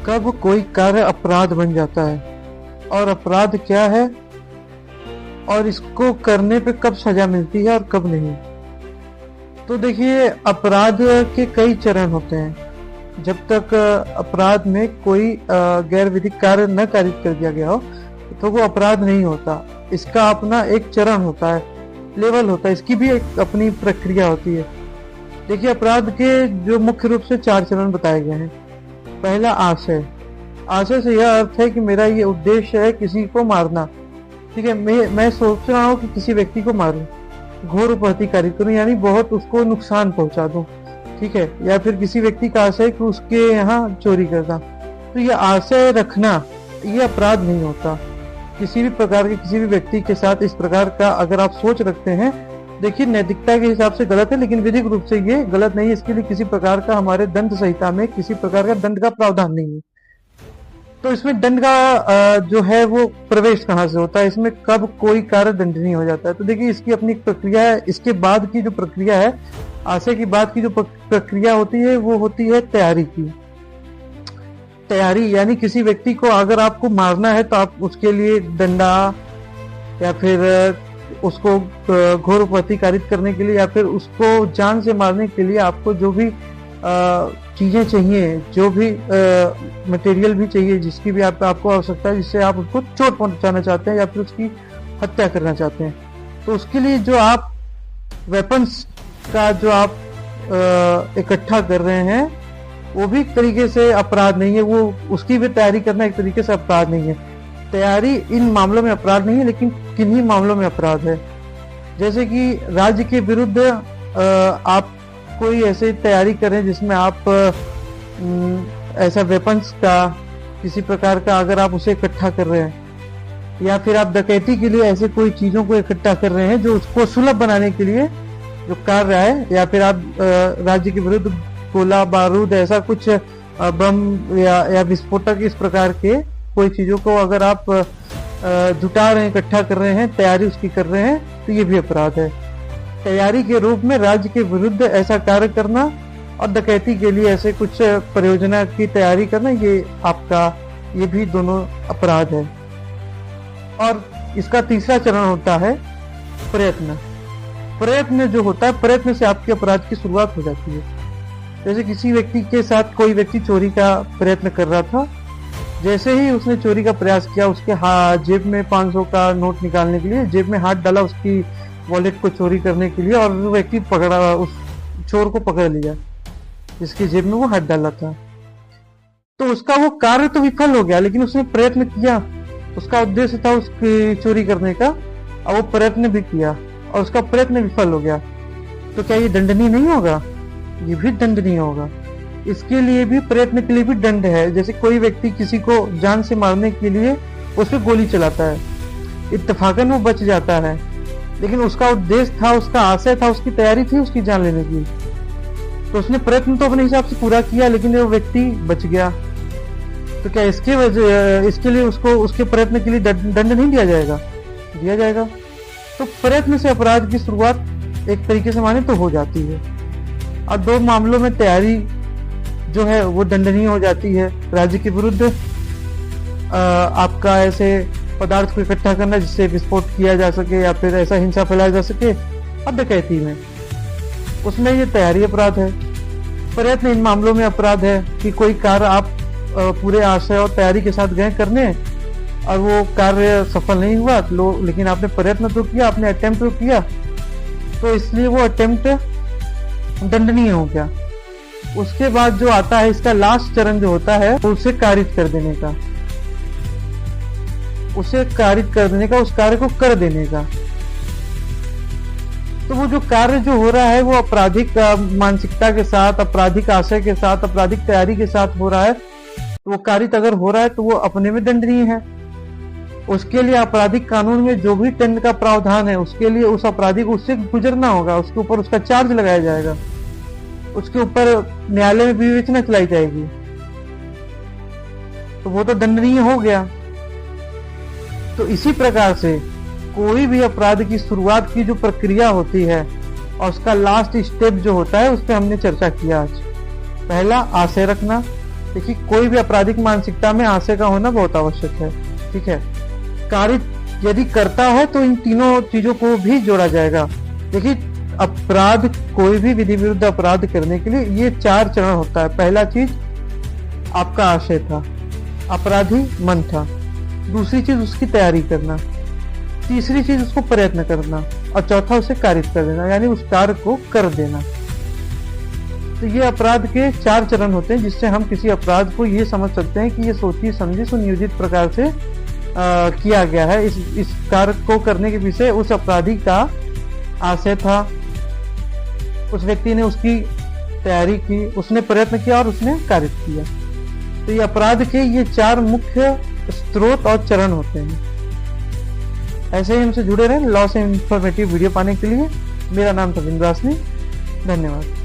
कब कोई कार्य अपराध बन जाता है और अपराध क्या है और इसको करने पे कब सजा मिलती है और कब नहीं। तो देखिए, अपराध के कई चरण होते हैं। जब तक अपराध में कोई गैर विधिक कार्य न कारित कर दिया गया हो तो वो अपराध नहीं होता। इसका अपना एक चरण होता है, लेवल होता है, इसकी भी एक अपनी प्रक्रिया होती है। देखिए, अपराध के जो मुख्य रूप से 4 चरण बताए गए हैं। पहला आशय। आशय से यह अर्थ है कि मेरा ये उद्देश्य है किसी को मारना। ठीक है, मैं सोच रहा हूँ कि किसी व्यक्ति को मारूं, घोर उपहति कारित करूं, यानी बहुत उसको नुकसान पहुंचा दूं। ठीक है, या फिर किसी व्यक्ति का आशय कि उसके यहाँ चोरी करना। तो ये आशय रखना ये अपराध नहीं होता। किसी भी प्रकार के किसी भी व्यक्ति के साथ इस प्रकार का अगर आप सोच रखते हैं, देखिए नैतिकता के हिसाब से गलत है, लेकिन विधिक रूप से ये गलत नहीं है। इसके लिए किसी प्रकार का हमारे दंड संहिता में किसी प्रकार का दंड का प्रावधान नहीं है। तो इसमें दंड का जो है वो प्रवेश कहाँ से होता है, इसमें कब कोई कार्य दंडनीय हो जाता है। तो देखिए, इसकी अपनी प्रक्रिया है। इसके बाद की जो प्रक्रिया है, आशय की बाद की जो प्रक्रिया होती है वो होती है तैयारी की। तैयारी यानी किसी व्यक्ति को अगर आपको मारना है तो आप उसके लिए डंडा या फिर उसको घोर उपहति कारित करने के लिए या फिर उसको जान से मारने के लिए आपको जो भी चीजें चाहिए, जो भी मटेरियल भी चाहिए, जिसकी भी आपको आवश्यकता है, जिससे आप उसको चोट पहुंचाना चाहते हैं या फिर उसकी हत्या करना चाहते हैं, तो उसके लिए जो आप वेपन्स का जो आप इकट्ठा कर रहे हैं वो भी एक तरीके से अपराध नहीं है। वो उसकी भी तैयारी करना एक तरीके से अपराध नहीं है। तैयारी इन मामलों में अपराध नहीं है, लेकिन किन्हीं मामलों में अपराध है। जैसे कि राज्य के विरुद्ध आप कोई ऐसे तैयारी करें जिसमें आप ऐसा वेपन्स का किसी प्रकार का अगर आप उसे इकट्ठा कर रहे हैं, या फिर आप डकैती के लिए ऐसे कोई चीजों को इकट्ठा कर रहे हैं जो उसको सुलभ बनाने के लिए जो कार्य है, या फिर आप राज्य के विरुद्ध गोला बारूद ऐसा कुछ बम या विस्फोटक इस प्रकार के कोई चीजों को अगर आप जुटा रहे हैं, इकट्ठा कर रहे हैं, तैयारी उसकी कर रहे हैं, तो ये भी अपराध है। तैयारी के रूप में राज्य के विरुद्ध ऐसा कार्य करना और डकैती के लिए ऐसे कुछ परियोजना की तैयारी करना, ये भी दोनों अपराध है। और इसका तीसरा चरण होता है प्रयत्न। प्रयत्न जो होता है, प्रयत्न से आपके अपराध की शुरुआत हो जाती है। जैसे किसी व्यक्ति के साथ कोई व्यक्ति चोरी का प्रयत्न कर रहा था, जैसे ही उसने चोरी का प्रयास किया, उसके जेब में 500 का नोट निकालने के लिए जेब में हाथ डाला उसकी वॉलेट को चोरी करने के लिए, और वो व्यक्ति उस चोर को पकड़ लिया जिसकी जेब में वो हाथ डाला था। तो उसका वो कार्य तो विफल हो गया, लेकिन उसने प्रयत्न किया। उसका उद्देश्य था उसकी चोरी करने का, और वो प्रयत्न भी किया और उसका प्रयत्न विफल हो गया। तो क्या ये दंडनीय नहीं होगा? ये भी दंडनीय होगा। इसके लिए भी, प्रयत्न के लिए भी दंड है। जैसे कोई व्यक्ति किसी को जान से मारने के लिए उस पर गोली चलाता है, इत्तेफाकन वो बच जाता है, लेकिन उसका उद्देश्य था, उसका आशय था, उसकी तैयारी थी उसकी जान लेने की। तो उसने प्रयत्न तो अपने हिसाब से पूरा किया, लेकिन वो व्यक्ति बच गया। तो क्या इसके लिए उसको उसके प्रयत्न के लिए दंड नहीं दिया जाएगा? दिया जाएगा। तो प्रयत्न से अपराध की शुरुआत एक तरीके से माने तो हो जाती है। और 2 मामलों में तैयारी जो है वो दंडनीय हो जाती है। राज्य के विरुद्ध आपका ऐसे पदार्थ को इकट्ठा करना जिससे विस्फोट किया जा सके या फिर ऐसा हिंसा फैलाया जा सके, और डकैती में उसमें ये तैयारी अपराध है। प्रयत्न इन मामलों में अपराध है कि कोई कार्य आप पूरे आशय और तैयारी के साथ गए करने और वो कार्य सफल नहीं हुआ, लेकिन आपने प्रयत्न तो किया, आपने अटेम्प्ट तो किया, तो इसलिए वो अटेम्प्ट दंडनीय हो गया। उसके बाद जो आता है, इसका लास्ट चरण जो होता है, उसे कारित कर देने का, उस कार्य को कर देने का। तो वो जो कार्य जो हो रहा है वो आपराधिक मानसिकता के साथ, आपराधिक आशय के साथ, आपराधिक तैयारी के साथ हो रहा है। तो वो कारित अगर हो रहा है तो वो अपने में दंडनीय है। उसके लिए आपराधिक कानून में जो भी दंड का प्रावधान है, उसके लिए उस अपराधी को उससे गुजरना होगा, उसके ऊपर उसका चार्ज लगाया जाएगा, उसके ऊपर न्यायालय में विवेचना चलाई जाएगी, तो वो तो दंडनीय हो गया। तो इसी प्रकार से कोई भी अपराध की शुरुआत की जो प्रक्रिया होती है और उसका लास्ट स्टेप जो होता है, उस पर हमने चर्चा किया आज। पहला आशय रखना, देखिए, कोई भी आपराधिक मानसिकता में आशय का होना बहुत आवश्यक है। ठीक है, कारित यदि करता है तो इन तीनों चीजों को भी जोड़ा जाएगा। देखिए, अपराध, कोई भी विधि विरुद्ध अपराध करने के लिए ये 4 चरण होता है। पहला चीज आपका आशय था, अपराधी मन था। दूसरी चीज उसकी तैयारी करना, तीसरी चीज उसको प्रयत्न करना, और चौथा उसे कारित कर देना, यानी उस कार्य को कर देना। तो ये अपराध के 4 चरण होते हैं, जिससे हम किसी अपराध को ये समझ सकते हैं कि ये सोची समझी सुनियोजित प्रकार से किया गया है। इस कार्य को करने के पीछे उस अपराधी का आशय था, उस व्यक्ति ने उसकी तैयारी की, उसने प्रयत्न किया और उसने कारित किया। तो ये अपराध के ये 4 मुख्य स्रोत और चरण होते हैं। ऐसे ही हमसे जुड़े रहें लॉ से इंफॉर्मेटिव वीडियो पाने के लिए। मेरा नाम था बिंद्रासनी। धन्यवाद।